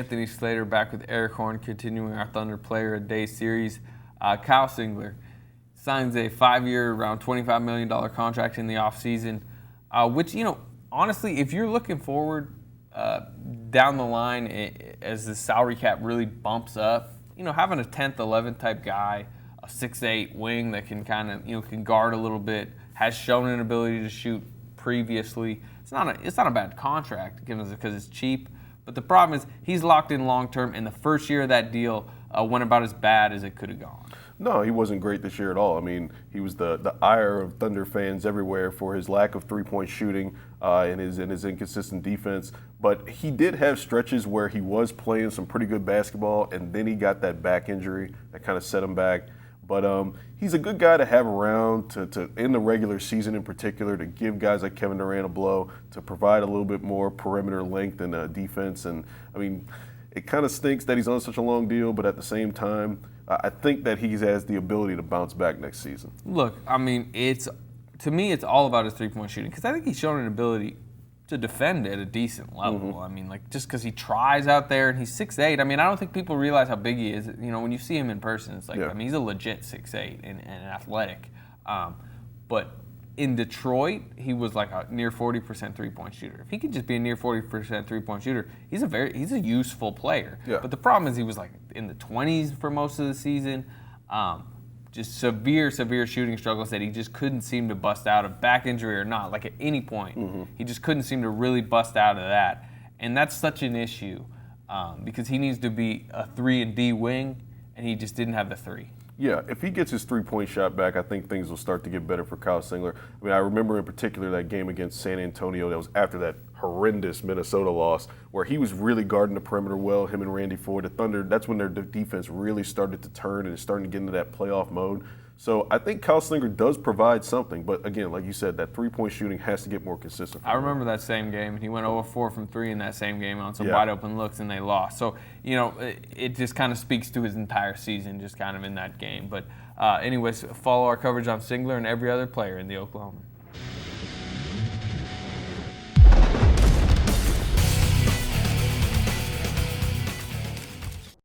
Anthony Slater back with Erik Horne, continuing our Thunder Player a Day series. Kyle Singler signs a 5-year, around $25 million contract in the offseason, which, honestly, if you're looking forward down the line as the salary cap really bumps up, having a 10th, 11th type guy, a 6'8" wing that can kind of, can guard a little bit, has shown an ability to shoot previously. It's not a bad contract because it's cheap. But the problem is he's locked in long term, and the first year of that deal went about as bad as it could have gone. No, he wasn't great this year at all. I mean, he was the ire of Thunder fans everywhere for his lack of three-point shooting and his inconsistent defense. But he did have stretches where he was playing some pretty good basketball, and then he got that back injury that kind of set him back. But he's a good guy to have around to in the regular season in particular, to give guys like Kevin Durant a blow, to provide a little bit more perimeter length and defense. And, I mean, it kind of stinks that he's on such a long deal, but at the same time, I think that he has the ability to bounce back next season. Look, I mean, to me, it's all about his three-point shooting, because I think he's shown an ability to defend at a decent level. Mm-hmm. I mean, just because he tries out there and he's 6'8". I mean, I don't think people realize how big he is. When you see him in person, it's like, I mean, he's a legit 6'8" and athletic. But in Detroit, he was like a near 40% three-point shooter. If he could just be a near 40% three-point shooter, he's a useful player. Yeah. But the problem is he was like in the 20s for most of the season. Just severe shooting struggles that he just couldn't seem to bust out of, back injury or not, like at any point. Mm-hmm. He just couldn't seem to really bust out of that. And that's such an issue because he needs to be a 3-and-D wing, and he just didn't have the 3. Yeah, if he gets his three-point shot back, I think things will start to get better for Kyle Singler. I mean, I remember in particular that game against San Antonio that was after that horrendous Minnesota loss where he was really guarding the perimeter well, him and Randy Ford. The Thunder, that's when their defense really started to turn and is starting to get into that playoff mode. So I think Kyle Singler does provide something. But, again, like you said, that three-point shooting has to get more consistent. I remember that same game, and he went 0-4 from 3 in that same game on some wide-open looks, and they lost. So, it just kind of speaks to his entire season just kind of in that game. But anyways, follow our coverage on Singler and every other player in the Oklahoman.